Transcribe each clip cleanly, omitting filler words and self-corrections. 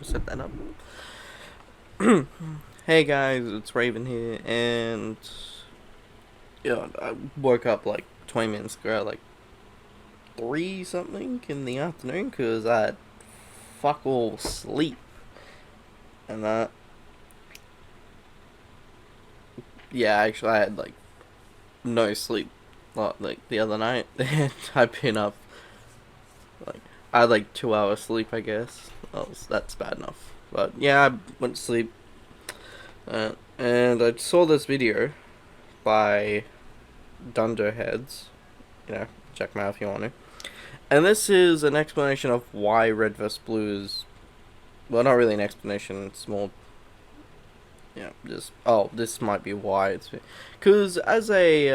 set that up. Hey guys, it's Raven here, and I woke up like 20 minutes ago, like 3 something in the afternoon, because I had fuck all sleep. And yeah, actually, I had like no sleep like the other night, and I've been up like I had like 2 hours sleep, I guess. Oh, that's bad enough. But yeah, I went to sleep, and I saw this video by Dunderheads. Check them out if you want to. And this is an explanation of why red vs blue is, well, not really an explanation. It's more, just this might be why it's, because as a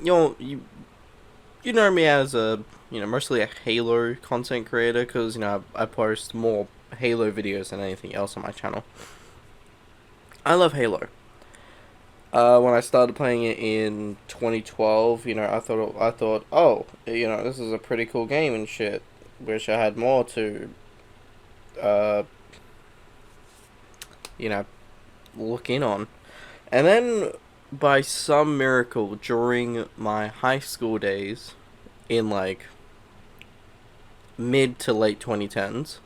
you know me as a mostly a Halo content creator, because I post more Halo videos than anything else on my channel. I love Halo. When I started playing it in 2012, I thought, oh, this is a pretty cool game and shit. Wish I had more to, uh, you know, look in on. And then, by some miracle, during my high school days, in like mid to late 2010s,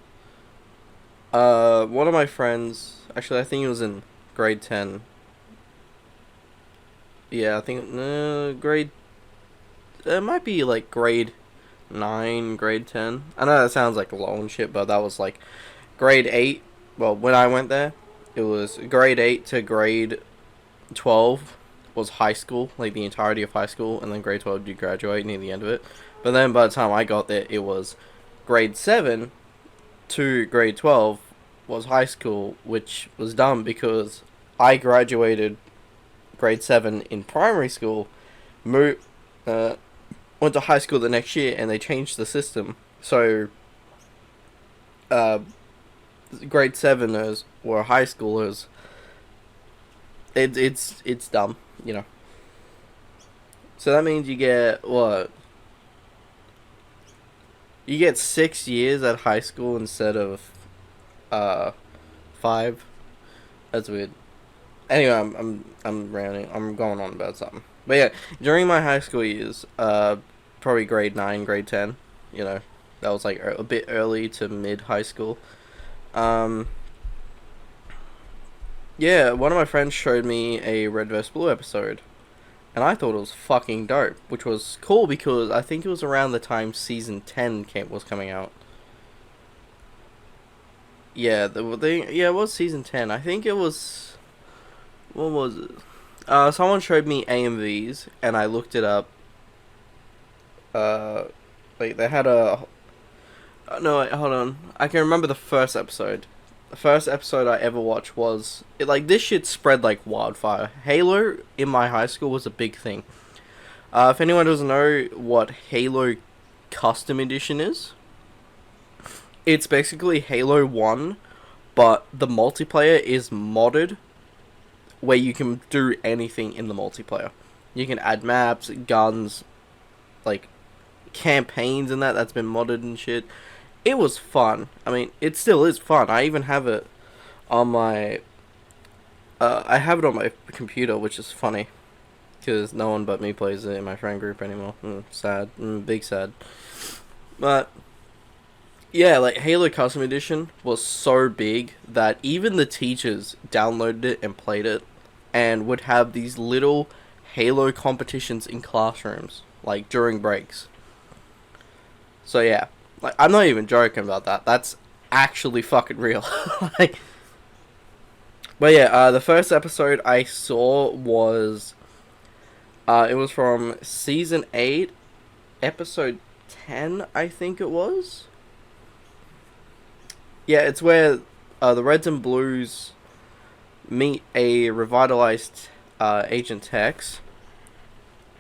one of my friends, actually, I think it was in grade 10. Yeah, I think grade. It might be like grade 9, grade 10. I know that sounds like low and shit, but that was like grade 8. Well, when I went there, it was grade 8 to grade 12 was high school, like the entirety of high school, and then grade 12 you graduate near the end of it. But then by the time I got there, it was grade 7 to grade 12 was high school, which was dumb because I graduated grade 7 in primary school, moved, went to high school the next year, and they changed the system. So, uh, grade 7ers or high schoolers, it's dumb. So that means you get what? You get 6 years at high school instead of, uh, 5. That's weird. Anyway, I'm ranting. I'm going on about something. But yeah, during my high school years, probably grade 9, grade 10, that was like a bit early to mid high school. Um, yeah, one of my friends showed me a Red vs Blue episode, and I thought it was fucking dope, which was cool because I think it was around the time season 10 was coming out. Yeah, it was season 10. I think it was, what was it? Someone showed me AMVs, and I looked it up. Uh, like they had a. No, wait, hold on. I can remember the first episode. The first episode I ever watched was this shit spread like wildfire. Halo in my high school was a big thing. If anyone doesn't know what Halo Custom Edition is, it's basically Halo 1, but the multiplayer is modded where you can do anything in the multiplayer. You can add maps, guns, like campaigns and that's been modded and shit. It was fun. I mean, it still is fun. I even have it on my I have it on my computer, which is funny because no one but me plays it in my friend group anymore. Sad. Big sad. But yeah, like Halo Custom Edition was so big that even the teachers downloaded it and played it, and would have these little Halo competitions in classrooms, like during breaks. So yeah, like I'm not even joking about that. That's actually fucking real. like, but yeah, the first episode I saw was, it was from season 8, episode 10, I think it was. Yeah, it's where the Reds and Blues meet a revitalized Agent Tex,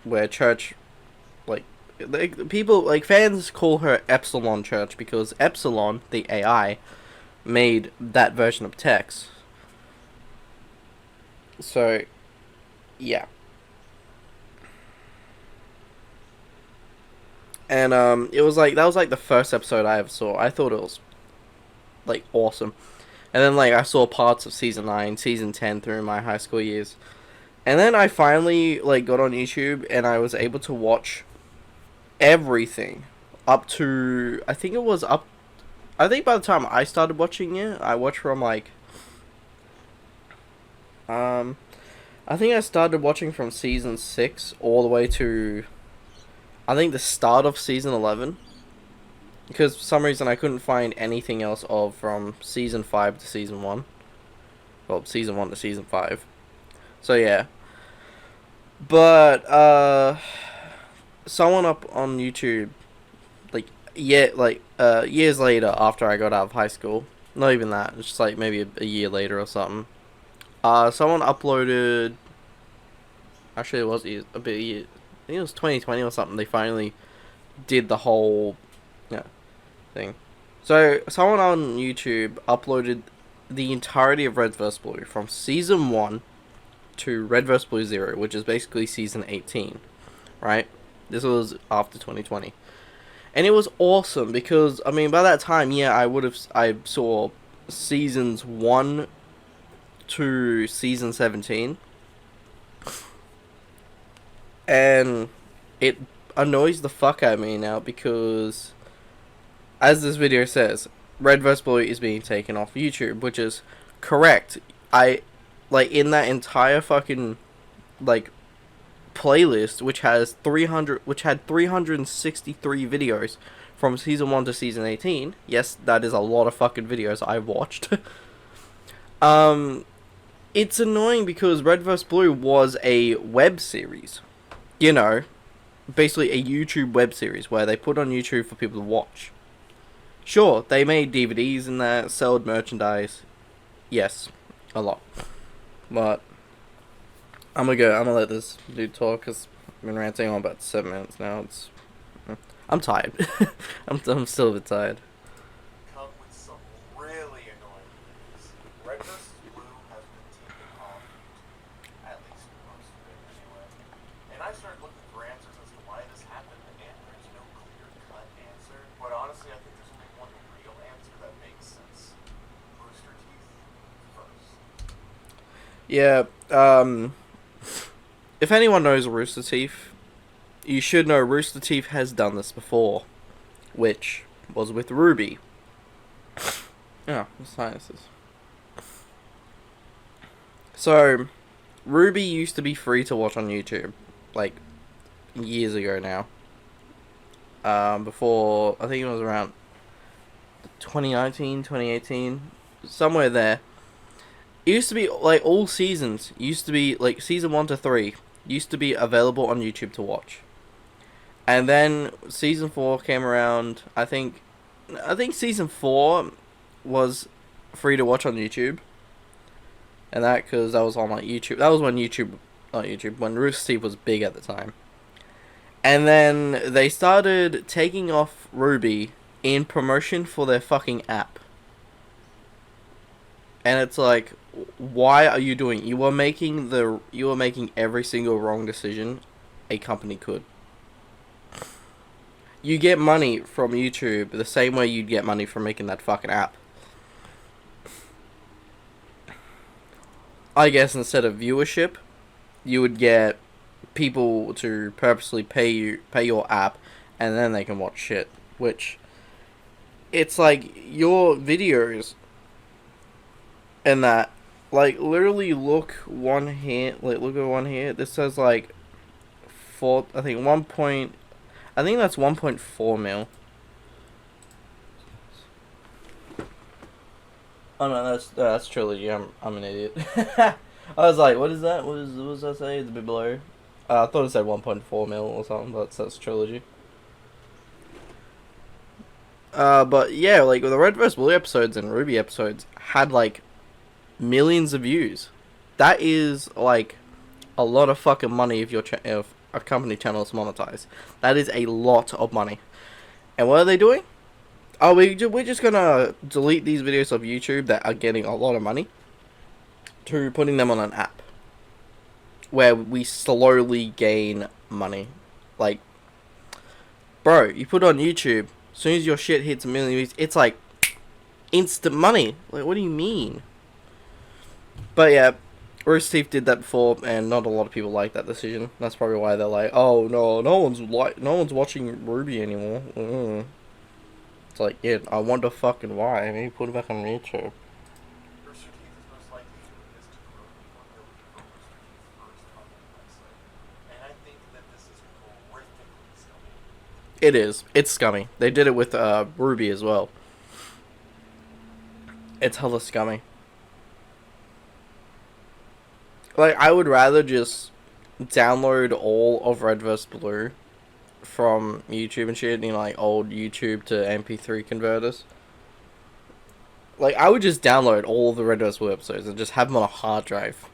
where Church, people, fans call her Epsilon Church because Epsilon, the AI, made that version of Tex. So, yeah. And it was that was the first episode I ever saw. I thought it was awesome. And then like I saw parts of season 9, season 10 through my high school years. And then I finally like got on YouTube and I was able to watch everything up to I think by the time I started watching it, I watched from like um I think I started watching from season 6 all the way to I think the start of season 11 because for some reason I couldn't find anything else of from season 5 to season 1. Well, season 1 to season 5. So yeah. But someone up on YouTube years later after I got out of high school, not even that, it's just like maybe a year later or something. Someone uploaded. Actually, it was a bit. I think it was 2020 or something. They finally did the whole, thing. So someone on YouTube uploaded the entirety of Red vs Blue from season 1 to Red vs Blue 0, which is basically season 18, right? This was after 2020. And it was awesome because, I mean, by that time, yeah, I saw seasons 1 to season 17. And it annoys the fuck out of me now because, as this video says, Red vs Blue is being taken off YouTube, which is correct. In that entire fucking, playlist, which had 363 videos from season 1 to season 18. Yes, that is a lot of fucking videos I watched. It's annoying because Red vs Blue was a web series. You know, basically a YouTube web series where they put on YouTube for people to watch. Sure, they made DVDs and that, sold merchandise. Yes, a lot. But I'm gonna let this dude talk because I've been ranting on about 7 minutes now. I'm tired. I'm still a bit tired. Come with some really annoying news. Red vs. Blue has been taken off YouTube, at least most of it anyway. And I started looking for answers as to why this happened, and there's no clear-cut answer. But honestly, I think there's only one real answer that makes sense. Rooster Teeth first. Yeah. If anyone knows Rooster Teeth, you should know Rooster Teeth has done this before, which was with Ruby. Oh, the sinuses. So, Ruby used to be free to watch on YouTube, like, years ago now. Before, I think it was around 2019, 2018, somewhere there. It used to be, like, all seasons, used to be, like, season 1 to 3, used to be available on YouTube to watch. And then season 4 came around. I think season 4 was free to watch on YouTube. And that because that was on like YouTube. That was when when Rooster Teeth was big at the time. And then they started taking off Ruby in promotion for their fucking app. And it's like, why are you doing? You were making every single wrong decision a company could. You get money from YouTube the same way you'd get money from making that fucking app. I guess instead of viewership, you would get people to purposely pay your app, and then they can watch shit. Which, it's like your videos and that, like, literally look at one here. This says like I think that's 1.4 mil. Oh no, that's Trilogy. I'm an idiot. I was like, what is that? What does that say? It's a bit below. I thought it said 1.4 mil or something, but it says Trilogy. But yeah, like the Red vs. Blue episodes and Ruby episodes had like millions of views. That is like a lot of fucking money if a company channel is monetized. That is a lot of money. And what are they doing? Oh, we're just gonna delete these videos of YouTube that are getting a lot of money to putting them on an app where we slowly gain money. Like, bro, you put it on YouTube, as soon as your shit hits 1 million views, it's like instant money. Like, what do you mean? But yeah, Rooster Teeth did that before, and not a lot of people like that decision. That's probably why they're like, oh no, no one's watching Ruby anymore. It's like, yeah, I wonder fucking why. Maybe put it back on YouTube. Rooster Teeth is most likely doing this to promote the ability for Rooster Teeth's first content website. And I think that this is horrifically scummy. It is. It's scummy. They did it with Ruby as well. It's hella scummy. Like, I would rather just download all of Red vs. Blue from YouTube and shit, like old YouTube to MP3 converters. Like, I would just download all of the Red vs. Blue episodes and just have them on a hard drive.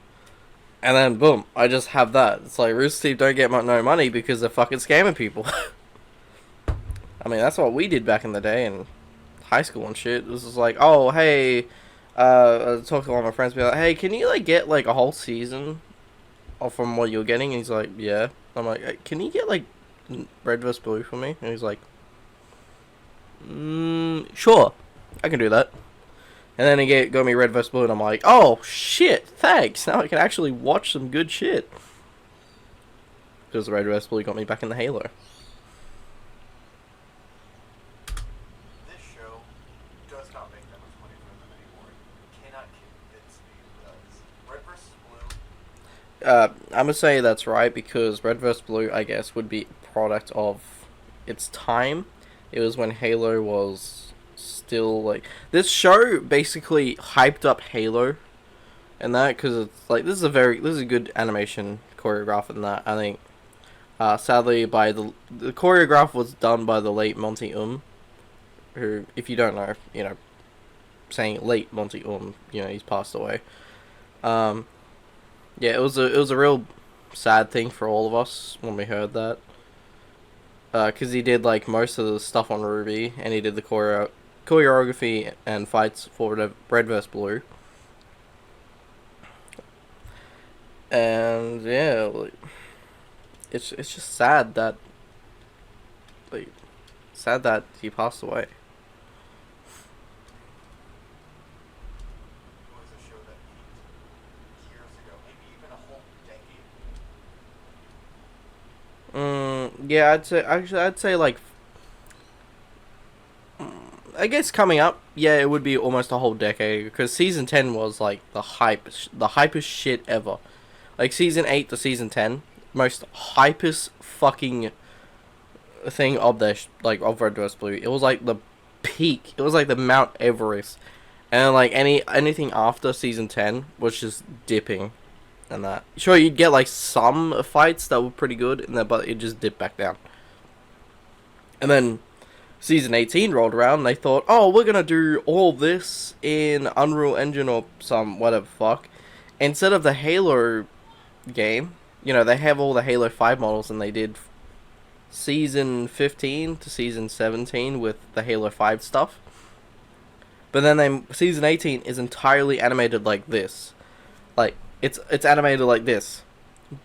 And then, boom, I just have that. It's like, Rooster Teeth don't get no money because they're fucking scamming people. I mean, that's what we did back in the day in high school and shit. It was just like, oh, hey, I talked to one of my friends, be like, hey, can you, like, get, like, a whole season from what you're getting? And he's like, yeah. I'm like, hey, can you get, like, Red vs. Blue for me? And he's like, sure, I can do that. And then he got me Red vs. Blue, and I'm like, oh, shit, thanks. Now I can actually watch some good shit. Because Red vs. Blue got me back in the Halo. This show does not make that much money for them anymore. You cannot convince me it does. Red vs. Blue. I'm gonna say that's right, because Red vs. Blue, I guess, would be a product of its time. It was when Halo was still, like, this show basically hyped up Halo and that, because it's like, this is a good animation choreograph in that. I think sadly by the choreograph was done by the late Monty who, if you don't know, you know, saying late Monty you know, he's passed away. Yeah, it was a real sad thing for all of us when we heard that, because he did, like, most of the stuff on Ruby, and he did the choreography and fights for Red vs. Blue. And yeah, like, it's just sad that, like, he passed away. It was a show that peaked years ago, maybe even a whole decade. Yeah, I'd say like, I guess coming up, yeah, it would be almost a whole decade, because season 10 was like the hypest shit ever. Like, season 8 to season 10, most hypest fucking thing of like, of Red vs. Blue. It was like the peak. It was like the Mount Everest. And like anything after season 10 was just dipping. And that, sure, you'd get like some fights that were pretty good in there, but it just dipped back down. And then season 18 rolled around, and they thought, oh, we're gonna do all this in Unreal Engine or some whatever fuck. Instead of the Halo game, you know, they have all the Halo 5 models, and they did season 15 to season 17 with the Halo 5 stuff. But then season 18 is entirely animated like this. Like, it's animated like this,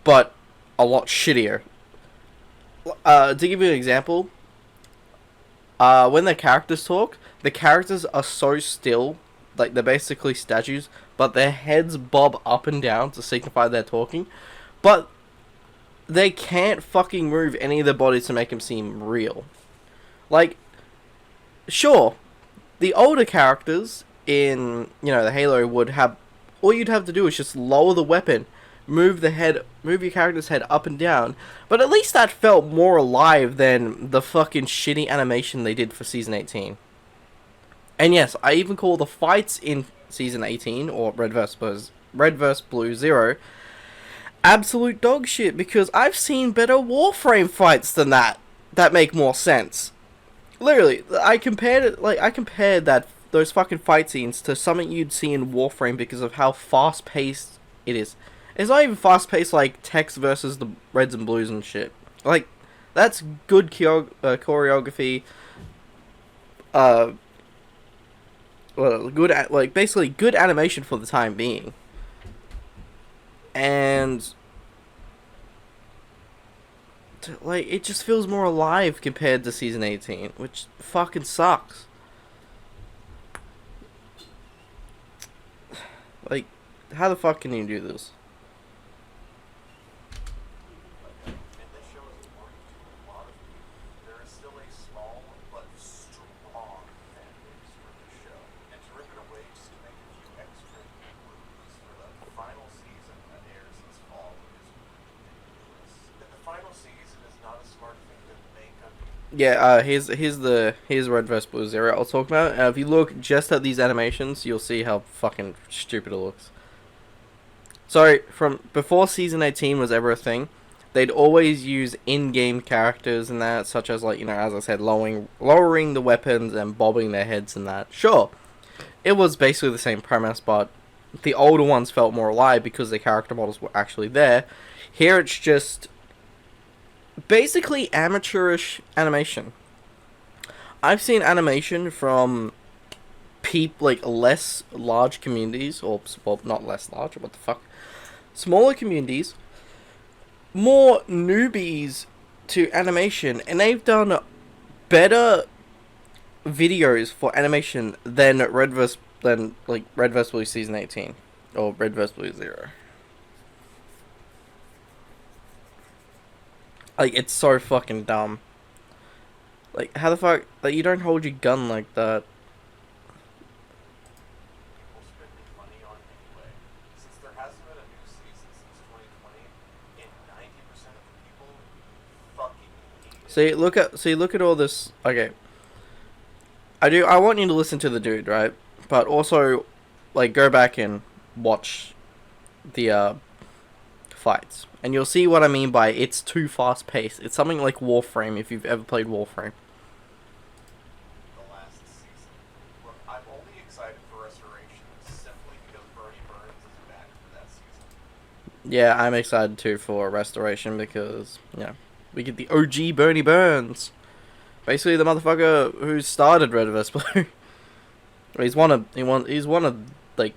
but a lot shittier. To give you an example, when the characters talk, the characters are so still, like, they're basically statues, but their heads bob up and down to signify they're talking, but they can't fucking move any of their bodies to make them seem real. Like, sure, the older characters in, you know, the Halo would have, all you'd have to do is just lower the weapon, move your character's head up and down, but at least that felt more alive than the fucking shitty animation they did for season 18. And yes, I even call the fights in season 18, or Red vs. Blue 0, absolute dog shit, because I've seen better Warframe fights than that make more sense. Literally, I compared those fucking fight scenes to something you'd see in Warframe because of how fast paced it is. It's not even fast paced like Tex versus the Reds and Blues and shit. Like, that's good choreography. Basically good animation for the time being. And like, it just feels more alive compared to season 18, which fucking sucks. Like, how the fuck can you do this? And this show is important to a lot of people. There is still a small but strong fan base for this show. And to rip it away just to make a few extra moves for the final season that airs this fall is ridiculous. The final season is not a smart thing to make. Yeah, here's Red vs. Blue Zero I'll talk about. If you look just at these animations, you'll see how fucking stupid it looks. So, from before Season 18 was ever a thing, they'd always use in-game characters and that, such as, like, you know, as I said, lowering the weapons and bobbing their heads and that. Sure, it was basically the same premise, but the older ones felt more alive because the character models were actually there. Here it's just basically amateurish animation. I've seen animation from like less large communities, or well, not less large, what the fuck, smaller communities, more newbies to animation, and they've done better videos for animation than Red vs Blue Season 18 or Red vs Blue Zero. Like, it's so fucking dumb. Like, how the fuck, like, you don't hold your gun like that. People spending money on anyway. Since there hasn't been a new season since 2020, and 90% of the people fucking hate it. See, look at all this. Okay, I want you to listen to the dude, right? But also, like, go back and watch the fights, and you'll see what I mean by it's too fast paced. It's something like Warframe, if you've ever played Warframe. The last season. Look, I'm only excited for Restoration simply because Bernie Burns is back for that season. Yeah, I'm excited too for Restoration because, you know, we get the OG Bernie Burns, basically the motherfucker who started Red vs. Blue. He's one of like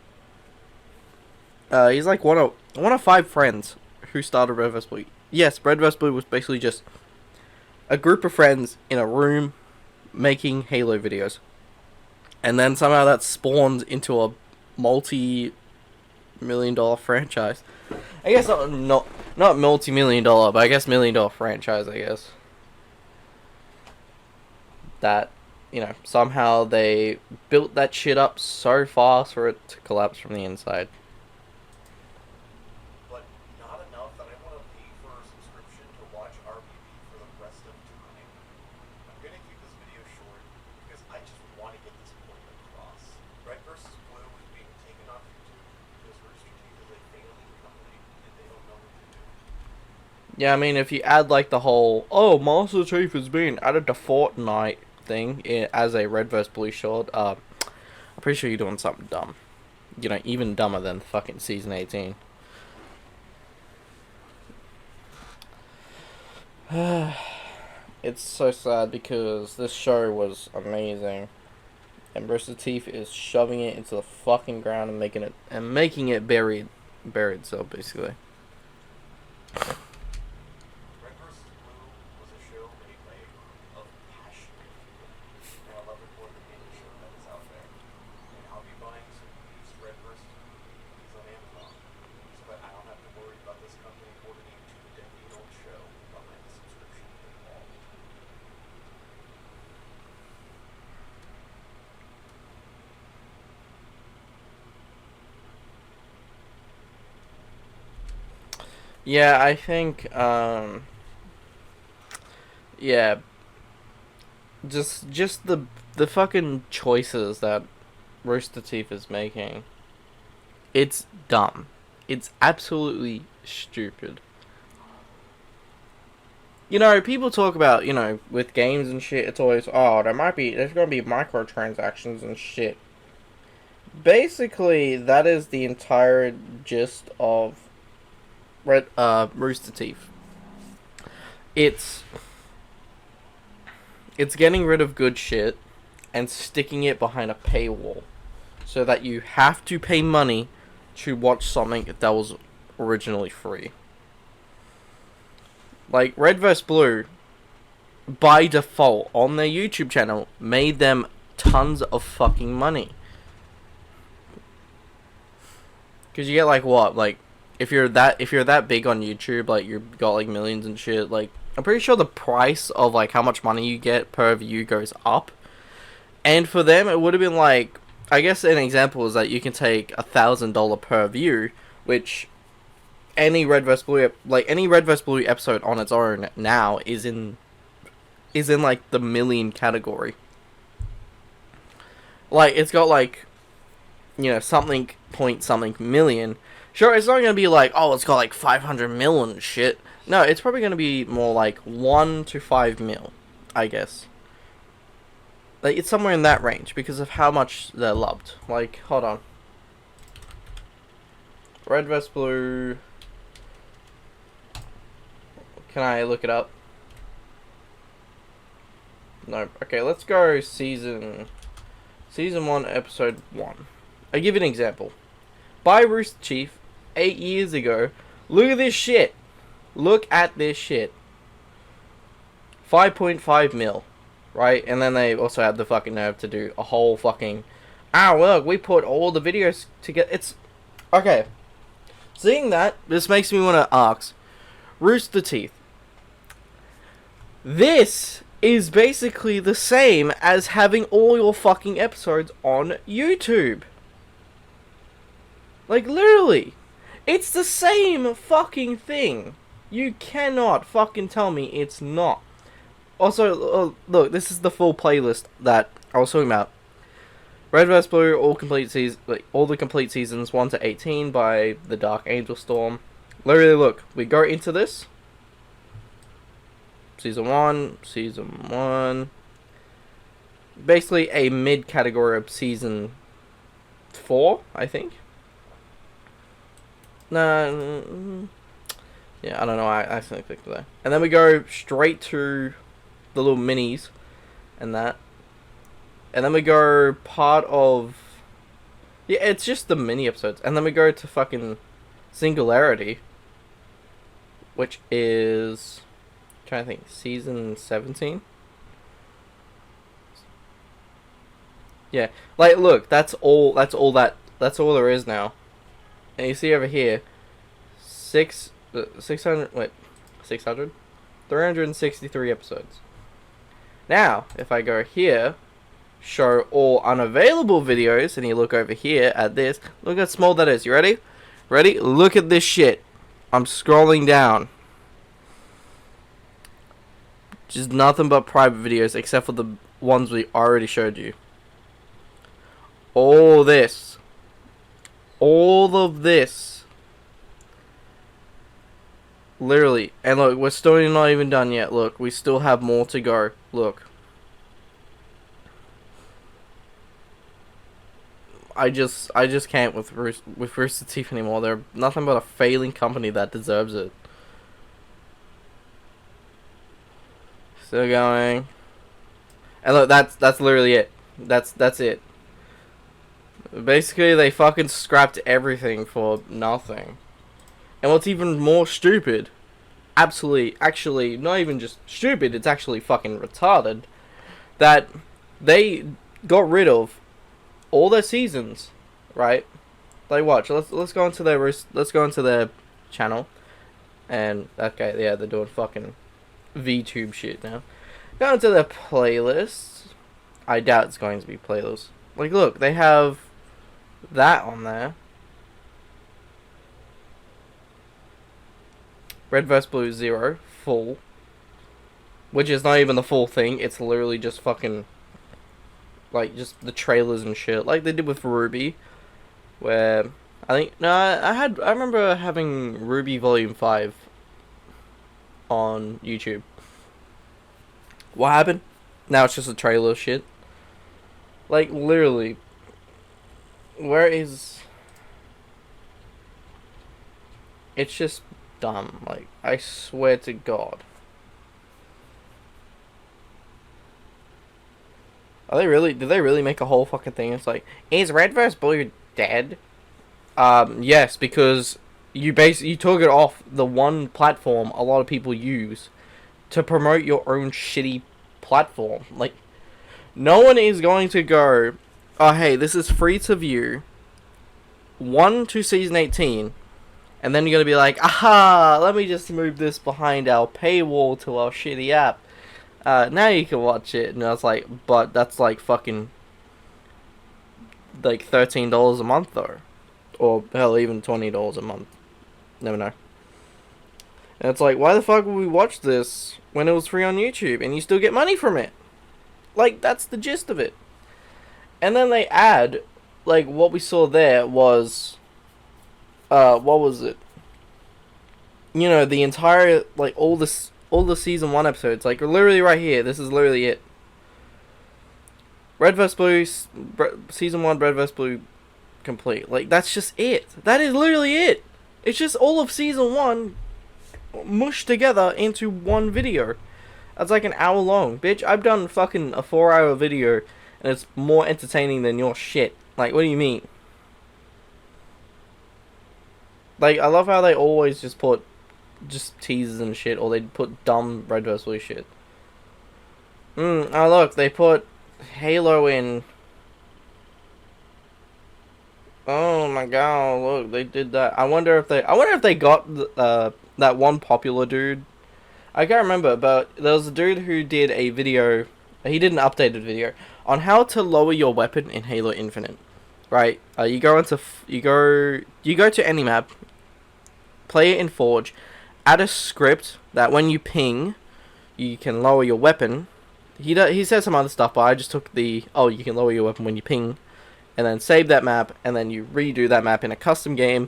he's like one of 5 friends who started Red vs. Blue. Yes, Red vs. Blue was basically just a group of friends in a room making Halo videos. And then somehow that spawned into a multi-million-dollar franchise. I guess not multi-million-dollar, but I guess million-dollar franchise, I guess. That, you know, somehow they built that shit up so fast for it to collapse from the inside. But not enough that I want to pay for a subscription to watch RBB for the rest of time. I'm going to keep this video short because I just want to get this point across. Red vs. Blue is being taken off YouTube because Rooster Teeth is a failing company and they don't know what to do. Yeah, I mean, if you add, like, the whole, oh, Master Chief is being added to Fortnite thing as a Red vs. Blue short, I'm pretty sure you're doing something dumb. You know, even dumber than fucking Season 18. It's so sad because this show was amazing, and Rooster Teeth is shoving it into the fucking ground and making it buried itself, basically. Red vs. Blue was a show made by a group of passionate people, and I love it more than any show that is out there. And I'll be buying some used Red vs. Blue DVDs on Amazon, so that I don't have to worry about this company hoarding a 2-decade-old show behind the subscription paywall. Yeah, I think, yeah, just the fucking choices that Rooster Teeth is making. It's dumb. It's absolutely stupid. You know, people talk about, you know, with games and shit, it's always, oh, there's gonna be microtransactions and shit. Basically, that is the entire gist of Rooster Teeth. It's getting rid of good shit and sticking it behind a paywall so that you have to pay money to watch something that was originally free. Like, Red vs. Blue, by default, on their YouTube channel, made them tons of fucking money. Because you get like what, like if you're that big on YouTube, like you've got like millions and shit. Like I'm pretty sure the price of like how much money you get per view goes up. And for them, it would have been like, I guess an example is that you can take $1,000 per view, which any Red vs Blue any Red vs Blue episode on its own now is in like the million category. Like it's got like, you know, something point something million. Sure, it's not gonna be like, oh, it's got like 500 mil and shit. No, it's probably gonna be more like 1 to 5 mil, I guess. Like it's somewhere in that range because of how much they're loved. Like, hold on. Red vs Blue. Can I look it up? No. Okay, let's go season 1, episode 1. I'll give you an example. By Rooster Chief, 8 years ago. Look at this shit. Look at this shit. 5.5 mil. Right? And then they also had the fucking nerve to do a whole fucking... Ah, look, we put all the videos together. It's... Okay. Seeing that, this makes me want to ask. Rooster Teeth. This is basically the same as having all your fucking episodes on YouTube. Like, literally. It's the same fucking thing. You cannot fucking tell me it's not. Also, look, this is the full playlist that I was talking about. Red vs Blue, all the complete seasons 1 to 18 by the Dark Angel Storm. Literally, look, we go into this. Season 1. Basically a mid-category of Season 4, I think. No, yeah, I don't know, I accidentally clicked there. And then we go straight to the little minis and that. And then we go part of... Yeah, it's just the mini episodes. And then we go to fucking Singularity, which is... I'm trying to think, season 17? Yeah, like, look, that's all there is now. And you see over here, 363 episodes. Now, if I go here, show all unavailable videos, and you look over here at this, look how small that is. You ready? Ready? Look at this shit. I'm scrolling down. Just nothing but private videos, except for the ones we already showed you. All of this. Literally. And look, we're still not even done yet. Look, we still have more to go. Look. I just can't with Rooster Teeth anymore. They're nothing but a failing company that deserves it. Still going. And look, that's literally it. That's it. Basically, they fucking scrapped everything for nothing. And what's even more stupid, actually, not even just stupid, it's actually fucking retarded, that they got rid of all their seasons, right? Like, watch, let's go into their channel, and okay, yeah, they're doing fucking VTube shit now. Go into their playlists. I doubt it's going to be playlists. Like, look, they have that on there. Red vs Blue 0 full, which is not even the full thing. It's literally just fucking like just the trailers and shit, like they did with Ruby, where I remember having Ruby Volume 5 on YouTube. What happened? Now it's just a trailer shit. Like literally, where is? It's just dumb. Like, I swear to God. Did they really make a whole fucking thing? It's like, is Red vs Blue dead? Yes, because you took it off the one platform a lot of people use to promote your own shitty platform. Like, no one is going to go, oh hey, this is free to view. 1 to season 18, and then you're gonna be like, aha, let me just move this behind our paywall to our shitty app. Now you can watch it. And I was like, but that's like fucking like $13 a month though, or hell, even $20 a month. Never know. And it's like, why the fuck would we watch this when it was free on YouTube and you still get money from it? Like, that's the gist of it. And then they add, like, what we saw there was, what was it? You know, the entire, like, all the season 1 episodes, like, literally right here, this is literally it. Red vs. Blue, season 1, Red vs. Blue, complete. Like, that's just it. That is literally it. It's just all of season 1 mushed together into one video. That's like an hour long. Bitch, I've done fucking a 4-hour video, and it's more entertaining than your shit. Like, what do you mean? Like, I love how they always just put just teasers and shit, or they put dumb Red vs. Blue shit. Oh look, they put Halo in. Oh my god, look, they did that. I wonder if they got that one popular dude. I can't remember, but there was a dude who did a video. He did an updated video on how to lower your weapon in Halo Infinite. Right? You go to any map, play it in Forge, add a script that when you ping, you can lower your weapon. He says some other stuff, but I just took you can lower your weapon when you ping, and then save that map, and then you redo that map in a custom game.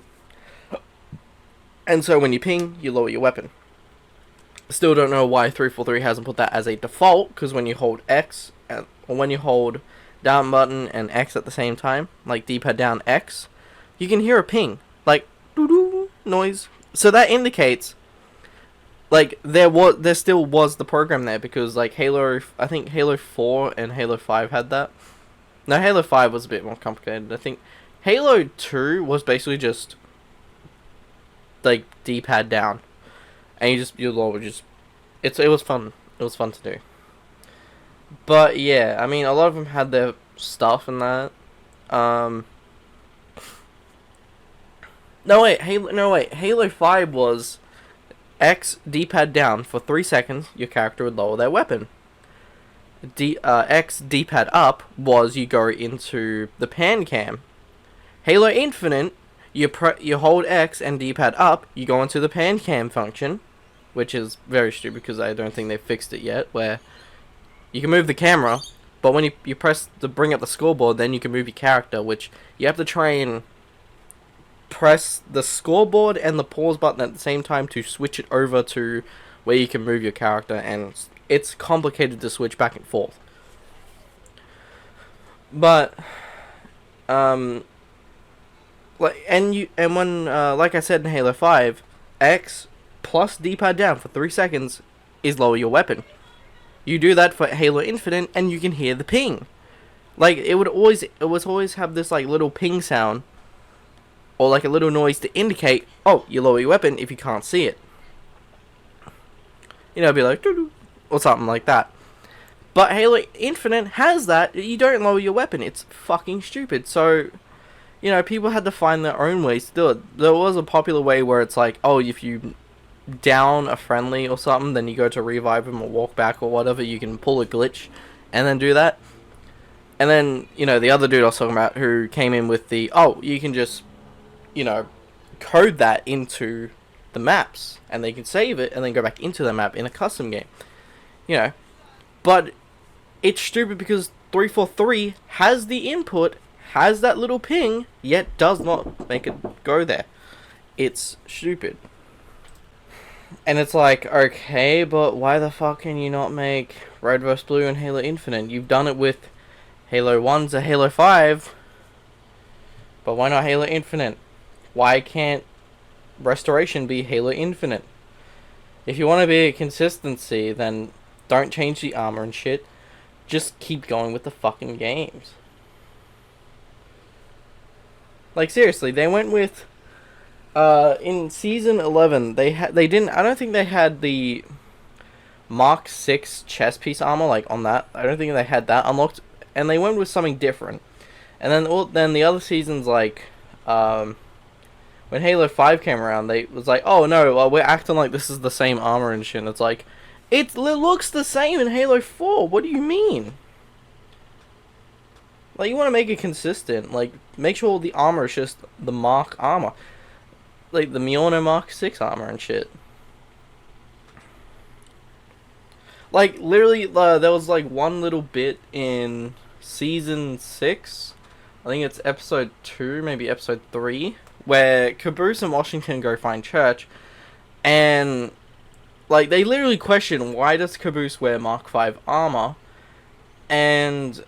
And so when you ping, you lower your weapon. Still don't know why 343 hasn't put that as a default, because when you hold X, or when you hold down button and X at the same time, like D-pad down X, you can hear a ping, like doo-doo noise. So that indicates, like, there still was the program there, because like I think Halo 4 and Halo 5 had that. Now Halo 5 was a bit more complicated. I think Halo 2 was basically just like D-pad down, and it was fun. It was fun to do. But yeah, I mean, a lot of them had their stuff in that. Halo 5 was X D-pad down for 3 seconds. Your character would lower their weapon. X D-pad up was you go into the pan cam. Halo Infinite, you hold X and D-pad up, you go into the pan cam function, which is very stupid because I don't think they've fixed it yet, where you can move the camera, but when you press to bring up the scoreboard, then you can move your character, which you have to try and press the scoreboard and the pause button at the same time to switch it over to where you can move your character, and it's complicated to switch back and forth. But like I said in Halo 5, X plus D-pad down for 3 seconds is lower your weapon. You do that for Halo Infinite, and you can hear the ping. Like, it would always have this like little ping sound, or like a little noise to indicate, oh, you lower your weapon if you can't see it. You know, it'd be like doo-doo, or something like that. But Halo Infinite has that. You don't lower your weapon. It's fucking stupid. So, you know, people had to find their own ways to do it. There was a popular way where it's like, oh, if you down a friendly or something, then you go to revive him or walk back or whatever, you can pull a glitch and then do that. And then, you know, the other dude I was talking about who came in with the, oh, you can just, you know, code that into the maps, and they can save it and then go back into the map in a custom game. You know, but it's stupid because 343 has the input, has that little ping, yet does not make it go there. It's stupid. And it's like, okay, but why the fuck can you not make Red vs. Blue and Halo Infinite? You've done it with Halo 1 to Halo 5, but why not Halo Infinite? Why can't Restoration be Halo Infinite? If you want to be a consistency, then don't change the armor and shit. Just keep going with the fucking games. Like, seriously, they went with in season 11, I don't think they had the Mark 6 chest piece armor, like, on that. I don't think they had that unlocked, and they went with something different. And then the other seasons, like, um, when Halo 5 came around, they was like, oh no, well, we're acting like this is the same armor and shit. And it's like, it looks the same in Halo 4. What do you mean? Like, you want to make it consistent. Like, make sure the armor is just the Mark armor. Like, the Mjolnir Mark 6 armor and shit. Like, literally, there was, like, one little bit in Season 6. I think it's Episode 2, maybe Episode 3. Where Caboose and Washington go find Church. And, like, they literally question, why does Caboose wear Mark 5 armor? And...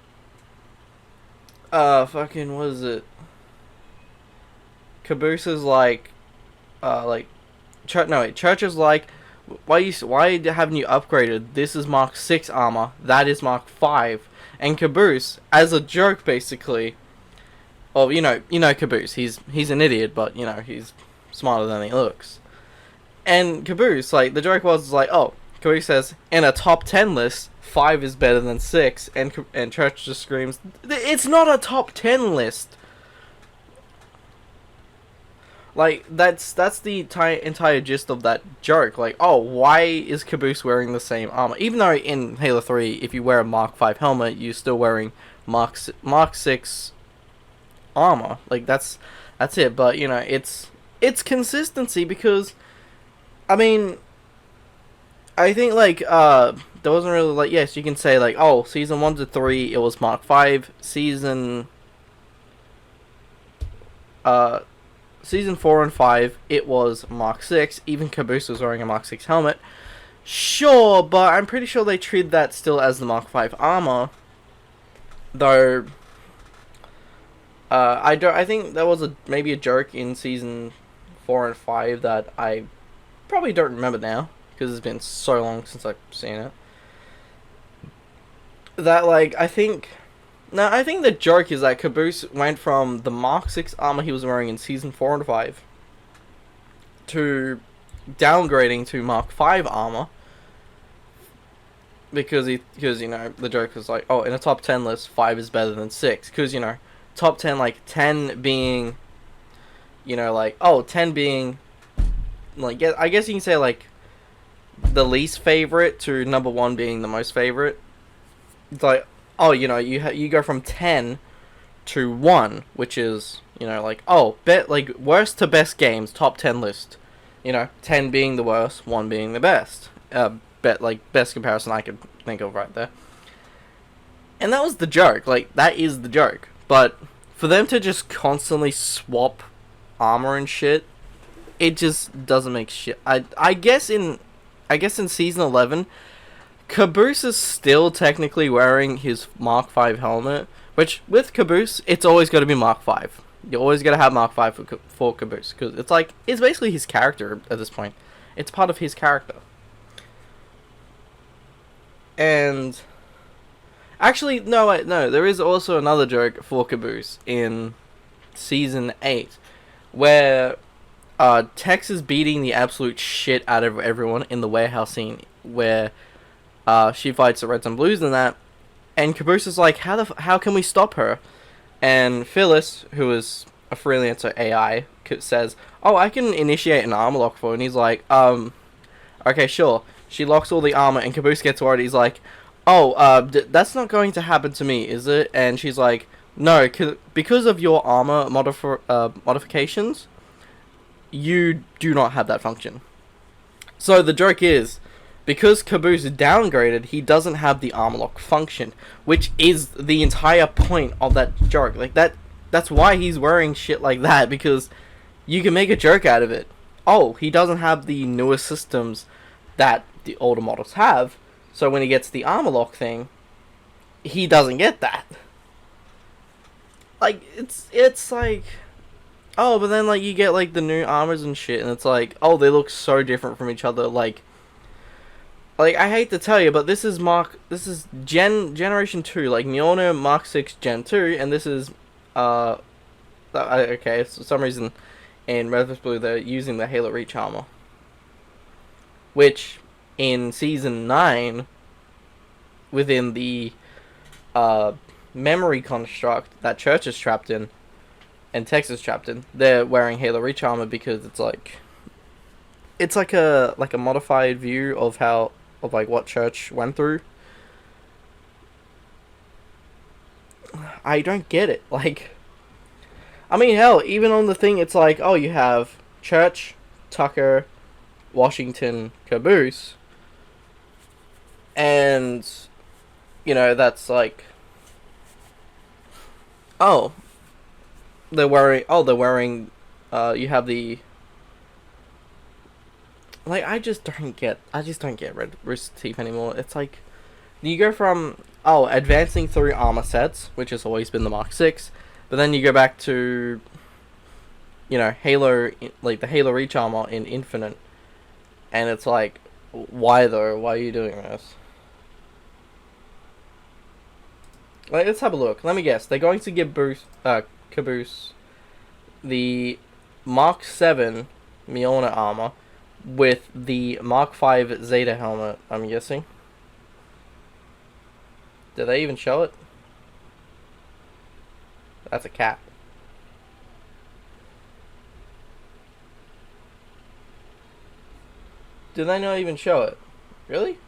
fucking, what is it? Caboose is like, Church is like, why haven't you upgraded? This is Mark 6 armor, that is Mark 5. And Caboose, as a joke, basically, well, you know Caboose, he's an idiot, but, you know, he's smarter than he looks. And Caboose, like, the joke was, like, oh, Caboose says, in a top 10 list, 5 is better than 6, and Church just screams, it's not a top 10 list! Like, that's the entire gist of that joke. Like, oh, why is Caboose wearing the same armor? Even though in Halo 3, if you wear a Mark 5 helmet, you're still wearing Mark 6 armor. Like, that's it. But, you know, it's consistency because, I mean, I think, like, there wasn't really, like, yes, you can say, like, oh, Season 1 to 3, it was Mark 5. Season 4 and 5, it was Mark 6. Even Caboose was wearing a Mark 6 helmet. Sure, but I'm pretty sure they treated that still as the Mark 5 armor. Though, I think there was maybe a joke in Season 4 and 5 that I probably don't remember now, because it's been so long since I've seen it. That, like, I think the joke is that Caboose went from the Mark 6 armor he was wearing in Season 4 and 5 to downgrading to Mark 5 armor because you know, the joke was like, oh, in a top 10 list, 5 is better than 6. Because, you know, top 10, like, 10 being, you know, like, oh, 10 being, like, I guess you can say, like, the least favorite to number 1 being the most favorite. It's like, oh, you know, you go from 10 to 1, which is, you know, like, oh, like, worst to best games, top 10 list. You know, 10 being the worst, 1 being the best. Best comparison I could think of right there. And that was the joke, like, that is the joke. But for them to just constantly swap armor and shit, it just doesn't make shit. I guess in Season 11, Caboose is still technically wearing his Mark 5 helmet, which, with Caboose, it's always got to be Mark 5. You always got to have Mark 5 for Caboose, because it's like, it's basically his character at this point. It's part of his character. And, actually, no, there is also another joke for Caboose in Season 8, where Tex is beating the absolute shit out of everyone in the warehouse scene, where she fights the Reds and Blues and that, and Caboose is like, how can we stop her? And Phyllis, who is a freelancer AI, says, oh, I can initiate an armor lock for her. And he's like, okay, sure. She locks all the armor, and Caboose gets worried. He's like, oh, that's not going to happen to me, is it? And she's like, no, because of your armor modifications, you do not have that function. So the joke is, because Caboose is downgraded, he doesn't have the armor lock function, which is the entire point of that joke. Like, that's why he's wearing shit like that, because you can make a joke out of it. Oh, he doesn't have the newer systems that the older models have, so when he gets the armor lock thing, he doesn't get that. Like, it's like, oh, but then, like, you get, like, the new armors and shit, and it's like, oh, they look so different from each other. Like, I hate to tell you, but this is Generation 2, like, Mjolnir Mark 6 Gen 2, and this is, okay, for some reason, in Red vs. Blue, they're using the Halo Reach armor. Which, in Season 9, within the, memory construct that Church is trapped in, and Texas Chapter, they're wearing Halo Reach armor because it's like a modified view of how of like what Church went through. I don't get it. Like, I mean, hell, even on the thing, it's like, oh, you have Church, Tucker, Washington, Caboose, and that's like, oh, they're wearing, you have the, like, I just don't get Red Rooster Teeth anymore. It's like, you go from, oh, advancing through armor sets, which has always been the Mark 6, but then you go back to, Halo, like the Halo Reach armor in Infinite, and it's like, why though? Why are you doing this? Like, let's have a look. Let me guess. They're going to give Caboose the Mark 7 Mjolnir armor with the Mark 5 Zeta helmet, I'm guessing. Did they even show it? That's a cat. Did they not even show it? Really?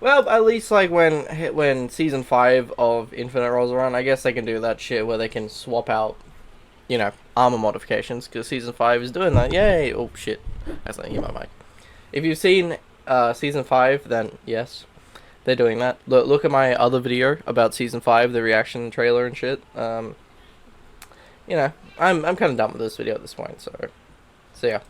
Well, at least like when season 5 of Infinite rolls around, I guess they can do that shit where they can swap out, armor modifications, because season 5 is doing that. Yay! Oh shit, that's not hit my mic. If you've seen season 5, then yes, they're doing that. Look at my other video about season 5, the reaction trailer and shit. I'm kind of done with this video at this point, so yeah.